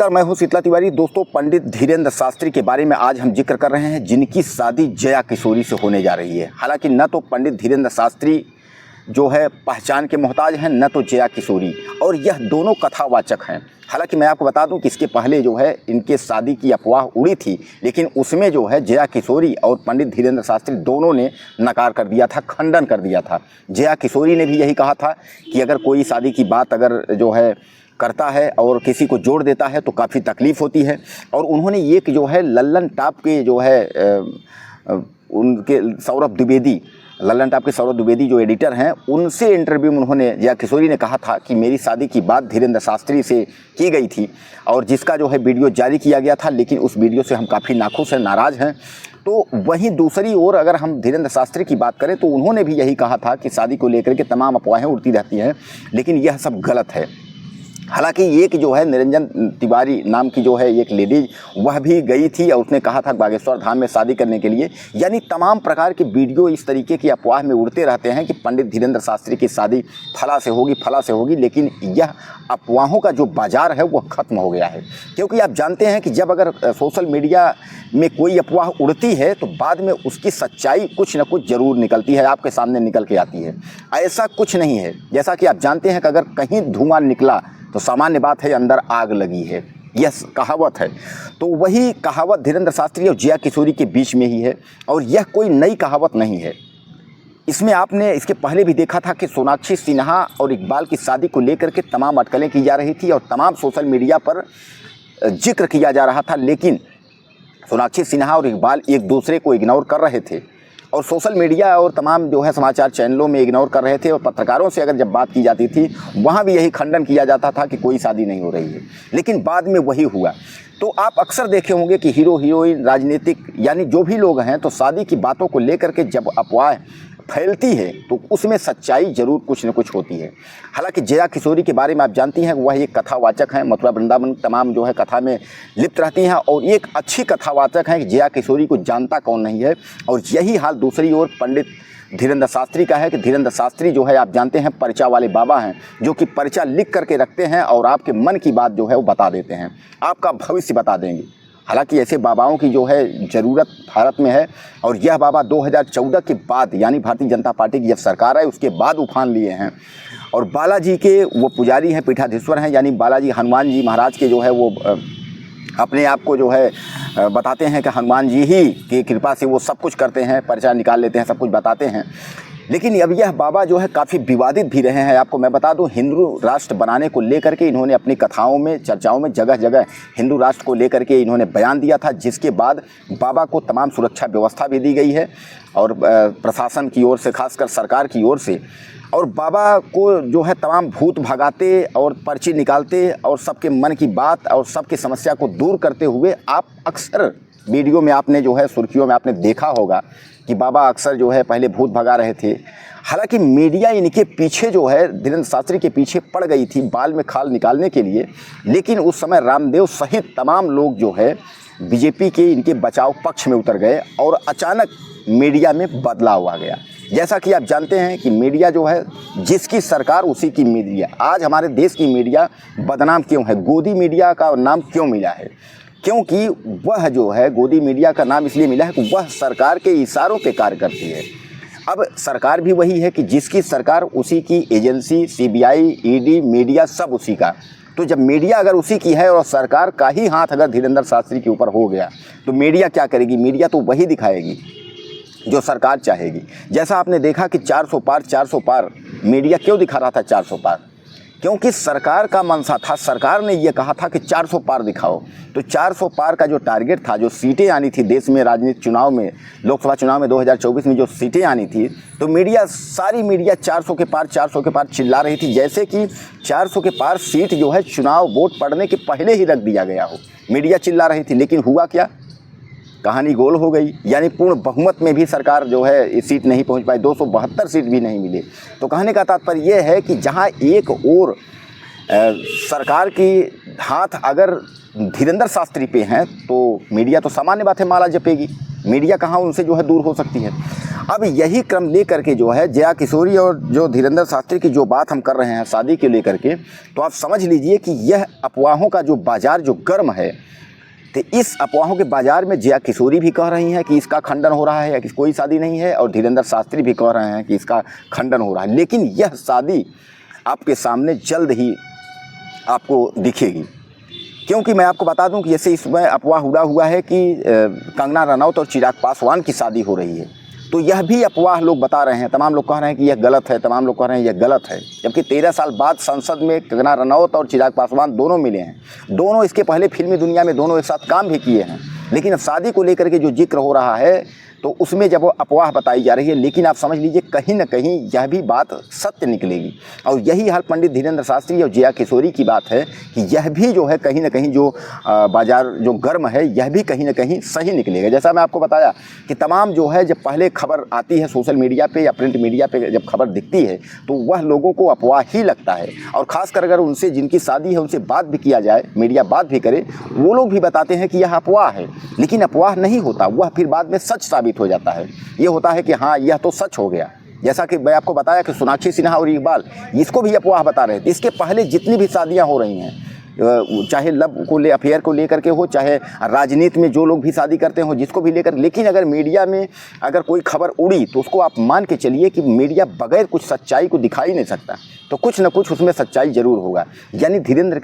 नमस्कार, मैं हूं शीतला तिवारी। दोस्तों, पंडित धीरेंद्र शास्त्री के बारे में आज हम जिक्र कर रहे हैं, जिनकी शादी जया किशोरी से होने जा रही है। हालांकि न तो पंडित धीरेंद्र शास्त्री जो है पहचान के मोहताज हैं, न तो जया किशोरी, और यह दोनों कथावाचक हैं। हालांकि मैं आपको बता दूं कि इसके पहले जो है इनके शादी की अफवाह उड़ी थी, लेकिन उसमें जो है जया किशोरी और पंडित धीरेंद्र शास्त्री दोनों ने नकार कर दिया था, खंडन कर दिया था। जया किशोरी ने भी यही कहा था कि अगर कोई शादी की बात अगर जो है करता है और किसी को जोड़ देता है तो काफ़ी तकलीफ़ होती है। और उन्होंने एक जो है लल्लन टॉप के जो है उनके सौरभ द्विवेदी, लल्लन टॉप के सौरभ द्विवेदी जो एडिटर हैं, उनसे इंटरव्यू में उन्होंने, जया किशोरी ने कहा था कि मेरी शादी की बात धीरेंद्र शास्त्री से की गई थी और जिसका जो है वीडियो जारी किया गया था, लेकिन उस वीडियो से हम काफ़ी नाखुश हैं, नाराज़ हैं। तो वहीं दूसरी ओर अगर हम धीरेंद्र शास्त्री की बात करें तो उन्होंने भी यही कहा था कि शादी को लेकर के तमाम अफवाहें उड़ती रहती हैं, लेकिन यह सब गलत है। हालांकि एक जो है निरंजन तिवारी नाम की जो है एक लेडीज, वह भी गई थी और उसने कहा था बागेश्वर धाम में शादी करने के लिए। यानी तमाम प्रकार के वीडियो इस तरीके की अफवाह में उड़ते रहते हैं कि पंडित धीरेंद्र शास्त्री की शादी फला से होगी, फला से होगी, लेकिन यह अफवाहों का जो बाजार है वह ख़त्म हो गया है। क्योंकि आप जानते हैं कि जब अगर सोशल मीडिया में कोई अफवाह उड़ती है तो बाद में उसकी सच्चाई कुछ न कुछ ज़रूर निकलती है, आपके सामने निकल के आती है। ऐसा कुछ नहीं है, जैसा कि आप जानते हैं कि अगर कहीं धुआं निकला तो सामान्य बात है अंदर आग लगी है, यह कहावत है। तो वही कहावत धीरेंद्र शास्त्री और जया किशोरी के बीच में ही है, और यह कोई नई कहावत नहीं है। इसमें आपने इसके पहले भी देखा था कि सोनाक्षी सिन्हा और इकबाल की शादी को लेकर के तमाम अटकलें की जा रही थी और तमाम सोशल मीडिया पर जिक्र किया जा रहा था, लेकिन सोनाक्षी सिन्हा और इकबाल एक दूसरे को इग्नोर कर रहे थे और सोशल मीडिया और तमाम जो है समाचार चैनलों में इग्नोर कर रहे थे। और पत्रकारों से अगर जब बात की जाती थी वहाँ भी यही खंडन किया जाता था कि कोई शादी नहीं हो रही है, लेकिन बाद में वही हुआ। तो आप अक्सर देखे होंगे कि हीरो हीरोइन, राजनीतिक, यानी जो भी लोग हैं, तो शादी की बातों को लेकर के जब अफवाह फैलती है तो उसमें सच्चाई जरूर कुछ न कुछ होती है। हालांकि जया किशोरी के बारे में आप जानती हैं वह एक कथावाचक हैं, मथुरा वृंदावन तमाम जो है कथा में लिप्त रहती हैं और एक अच्छी कथावाचक हैं कि जया किशोरी को जानता कौन नहीं है। और यही हाल दूसरी ओर पंडित धीरेंद्र शास्त्री का है कि धीरेंद्र शास्त्री जो है आप जानते हैं पर्चा वाले बाबा हैं, जो कि पर्चा लिख करके रखते हैं और आपके मन की बात जो है वो बता देते हैं, आपका भविष्य बता देंगे। हालांकि ऐसे बाबाओं की जो है ज़रूरत भारत में है, और यह बाबा 2014 के बाद, यानी भारतीय जनता पार्टी की जब सरकार है उसके बाद उफान लिए हैं। और बालाजी के वो पुजारी हैं, पीठाधीश्वर हैं, यानी बालाजी हनुमान जी महाराज के जो है वो अपने आप को जो है बताते हैं कि हनुमान जी ही की कृपा से वो सब कुछ करते हैं, पर्चा निकाल लेते हैं, सब कुछ बताते हैं। लेकिन अब यह बाबा जो है काफ़ी विवादित भी रहे हैं। आपको मैं बता दूं, हिंदू राष्ट्र बनाने को लेकर के इन्होंने अपनी कथाओं में, चर्चाओं में जगह जगह हिंदू राष्ट्र को लेकर के इन्होंने बयान दिया था, जिसके बाद बाबा को तमाम सुरक्षा व्यवस्था भी दी गई है और प्रशासन की ओर से, खासकर सरकार की ओर से। और बाबा को जो है तमाम भूत भगाते और पर्ची निकालते और सबके मन की बात और सबकी समस्या को दूर करते हुए आप अक्सर वीडियो में आपने जो है सुर्खियों में आपने देखा होगा कि बाबा अक्सर जो है पहले भूत भगा रहे थे। हालांकि मीडिया इनके पीछे जो है धीरेंद्र शास्त्री के पीछे पड़ गई थी बाल में खाल निकालने के लिए, लेकिन उस समय रामदेव सहित तमाम लोग जो है बीजेपी के इनके बचाव पक्ष में उतर गए और अचानक मीडिया में बदलाव आ गया। जैसा कि आप जानते हैं कि मीडिया जो है जिसकी सरकार उसी की मीडिया। आज हमारे देश की मीडिया बदनाम क्यों है, गोदी मीडिया का नाम क्यों मिला है? क्योंकि वह जो है गोदी मीडिया का नाम इसलिए मिला है कि वह सरकार के इशारों पे कार्य करती है। अब सरकार भी वही है कि जिसकी सरकार उसी की एजेंसी, सीबीआई, ईडी, मीडिया सब उसी का। तो जब मीडिया अगर उसी की है और सरकार का ही हाथ अगर धीरेंद्र शास्त्री के ऊपर हो गया तो मीडिया क्या करेगी? मीडिया तो वही दिखाएगी जो सरकार चाहेगी। जैसा आपने देखा कि 400 पार 400 पार मीडिया क्यों दिखा रहा था 400 पार? क्योंकि सरकार का मंशा था, सरकार ने ये कहा था कि 400 पार दिखाओ। तो 400 पार का जो टारगेट था, जो सीटें आनी थी देश में राजनीतिक चुनाव में, लोकसभा चुनाव में 2024 में जो सीटें आनी थी, तो मीडिया, सारी मीडिया 400 के पार 400 के पार चिल्ला रही थी, जैसे कि 400 के पार सीट जो है चुनाव वोट पड़ने के पहले ही रख दिया गया हो। मीडिया चिल्ला रही थी, लेकिन हुआ क्या? कहानी गोल हो गई। यानी पूर्ण बहुमत में भी सरकार जो है इस सीट नहीं पहुंच पाई, 272 सीट भी नहीं मिले। तो कहने का तात्पर्य यह है कि जहां एक और सरकार की हाथ अगर धीरेंद्र शास्त्री पे हैं तो मीडिया तो सामान्य बात है माला जपेगी। मीडिया कहाँ उनसे जो है दूर हो सकती है। अब यही क्रम लेकर के जो है जया किशोरी और जो धीरेंद्र शास्त्री की जो बात हम कर रहे हैं शादी के लेकर के, तो आप समझ लीजिए कि यह अफवाहों का जो बाज़ार जो गर्म है, तो इस अफवाहों के बाज़ार में जया किशोरी भी कह रही हैं कि इसका खंडन हो रहा है, कि कोई शादी नहीं है, और धीरेंद्र शास्त्री भी कह रहे हैं कि इसका खंडन हो रहा है। लेकिन यह शादी आपके सामने जल्द ही आपको दिखेगी, क्योंकि मैं आपको बता दूं कि जैसे इसमें अफवाह उड़ा हुआ है कि कंगना रनौत और चिराग पासवान की शादी हो रही है, तो यह भी अफवाह लोग बता रहे हैं। तमाम लोग कह रहे हैं कि यह गलत है, तमाम लोग कह रहे हैं यह गलत है, जबकि 13 साल बाद संसद में कंगना रनौत और चिराग पासवान दोनों मिले हैं। दोनों इसके पहले फिल्मी दुनिया में दोनों एक साथ काम भी किए हैं, लेकिन अब शादी को लेकर के जो जिक्र हो रहा है तो उसमें जब वो अफवाह बताई जा रही है, लेकिन आप समझ लीजिए कहीं ना कहीं यह भी बात सत्य निकलेगी। और यही हाल पंडित धीरेंद्र शास्त्री और जया किशोरी की बात है कि यह भी जो है कहीं ना कहीं जो बाज़ार जो गर्म है, यह भी कहीं ना कहीं सही निकलेगा। जैसा मैं आपको बताया कि तमाम जो है जब पहले खबर आती है सोशल मीडिया पे या प्रिंट मीडिया पे, जब खबर दिखती है तो वह लोगों को अफवाह ही लगता है। और ख़ासकर अगर उनसे जिनकी शादी है उनसे बात भी किया जाए, मीडिया बात भी करे, वो लोग भी बताते हैं कि यह अफवाह है, लेकिन अफवाह नहीं होता, वह फिर बाद में सच साबित हो जाता है। ये होता है कि हाँ यह तो सच हो गया। जैसा कि मैं आपको बताया कि सोनाक्षी सिन्हा और इकबाल इसको भी अफवाह बता रहे थे। इसके पहले जितनी भी शादियां हो रही हैं, चाहे लव को ले अफेयर को लेकर के हो, चाहे राजनीति में जो लोग भी शादी करते हो, जिसको भी लेकर, लेकिन अगर मीडिया में अगर कोई खबर उड़ी तो उसको आप मान के चलिए कि मीडिया बगैर कुछ सच्चाई को दिखा ही नहीं सकता, तो कुछ न कुछ उसमें सच्चाई जरूर होगा। यानी धीरेंद्र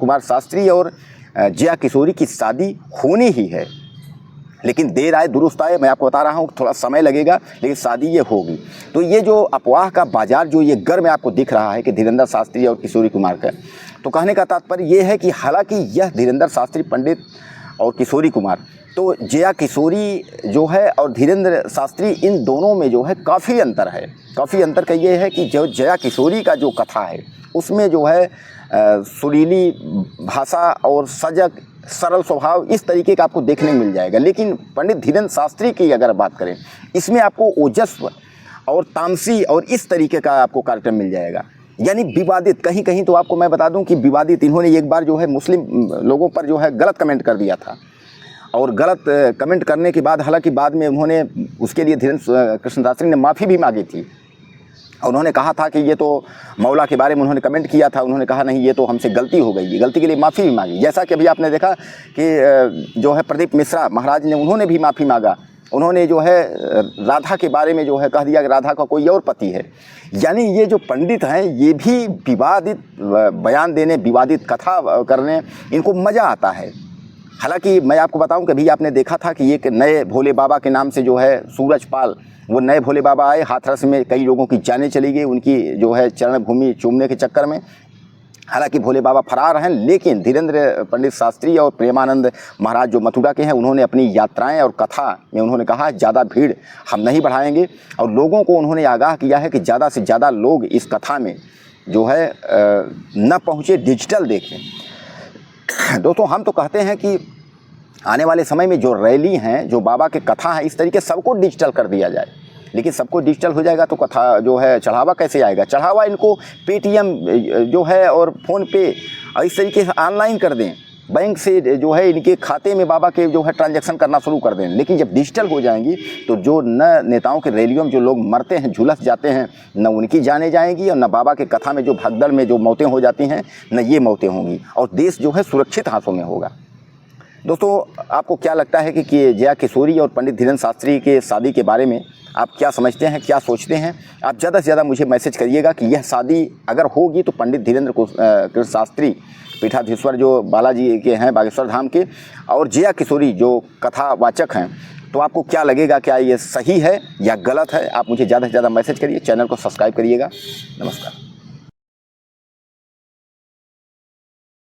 कुमार शास्त्री और जया किशोरी की शादी होनी ही है, लेकिन देर आए दुरुस्त आए। मैं आपको बता रहा हूँ थोड़ा समय लगेगा, लेकिन शादी ये होगी। तो ये जो अफवाह का बाजार जो ये गर्म आपको दिख रहा है कि धीरेंद्र शास्त्री और किशोरी कुमार का, तो कहने का तात्पर्य ये है कि हालांकि यह धीरेंद्र शास्त्री पंडित और किशोरी कुमार, तो जया किशोरी जो है और धीरेंद्र शास्त्री, इन दोनों में जो है काफ़ी अंतर है। काफ़ी अंतर का ये है कि जो जया किशोरी का जो कथा है उसमें जो है सुरीली भाषा और सजग सरल स्वभाव इस तरीके का आपको देखने को मिल जाएगा। लेकिन पंडित धीरेंद्र शास्त्री की अगर बात करें, इसमें आपको ओजस्व और तामसी और इस तरीके का आपको कार्यक्रम मिल जाएगा। यानी विवादित, कहीं कहीं तो आपको मैं बता दूं कि विवादित, इन्होंने एक बार जो है मुस्लिम लोगों पर जो है गलत कमेंट कर दिया था, और गलत कमेंट करने के बाद हालांकि बाद में उन्होंने उसके लिए धीरेंद्र कृष्ण शास्त्री ने माफ़ी भी मांगी थी। और उन्होंने कहा था कि ये तो मौला के बारे में उन्होंने कमेंट किया था, उन्होंने कहा नहीं ये तो हमसे गलती हो गई, गलती के लिए माफ़ी भी मांगी। जैसा कि अभी आपने देखा कि जो है प्रदीप मिश्रा महाराज ने, उन्होंने भी माफ़ी मांगा। उन्होंने जो है राधा के बारे में जो है कह दिया कि राधा का कोई और पति है। यानी ये जो पंडित हैं ये भी विवादित बयान देने, विवादित कथा करने इनको मज़ा आता है। हालांकि मैं आपको बताऊं कि अभी आपने देखा था कि एक नए भोले बाबा के नाम से जो है सूरज पाल, वो नए भोले बाबा आए, हाथरस में कई लोगों की जानें चली गई उनकी जो है चरण भूमि चूमने के चक्कर में। हालांकि भोले बाबा फरार हैं, लेकिन धीरेंद्र पंडित शास्त्री और प्रेमानंद महाराज जो मथुरा के हैं, उन्होंने अपनी यात्राएं और कथा में उन्होंने कहा ज़्यादा भीड़ हम नहीं बढ़ाएंगे, और लोगों को उन्होंने आगाह किया है कि ज़्यादा से ज़्यादा लोग इस कथा में जो है न पहुँचे, डिजिटल देखें। दोस्तों हम तो कहते हैं कि आने वाले समय में जो रैली हैं, जो बाबा के कथा है, इस तरीके सबको डिजिटल कर दिया जाए। लेकिन सबको डिजिटल हो जाएगा तो कथा जो है चढ़ावा कैसे आएगा? चढ़ावा इनको पेटीएम जो है और फ़ोनपे इस तरीके से ऑनलाइन कर दें, बैंक से जो है इनके खाते में बाबा के जो है ट्रांजैक्शन करना शुरू कर दें। लेकिन जब डिजिटल हो जाएंगी तो जो न नेताओं के रैलियों में जो लोग मरते हैं, झुलस जाते हैं, न उनकी जाने जाएंगी, और न बाबा के कथा में जो भगदड़ में जो मौतें हो जाती हैं, न ये मौतें होंगी, और देश जो है सुरक्षित हाथों में होगा। दोस्तों आपको क्या लगता है कि जया किशोरी और पंडित धीरेंद्र शास्त्री के शादी के बारे में आप क्या समझते हैं, क्या सोचते हैं? आप ज़्यादा से ज़्यादा मुझे मैसेज करिएगा कि यह शादी अगर होगी तो पंडित धीरेंद्र कृष्ण शास्त्री पीठाधीश्वर जो बालाजी के हैं बागेश्वर धाम के, और जया किशोरी जो कथावाचक हैं, तो आपको क्या लगेगा, क्या ये सही है या गलत है? आप मुझे ज़्यादा से ज़्यादा मैसेज करिए, चैनल को सब्सक्राइब करिएगा। नमस्कार।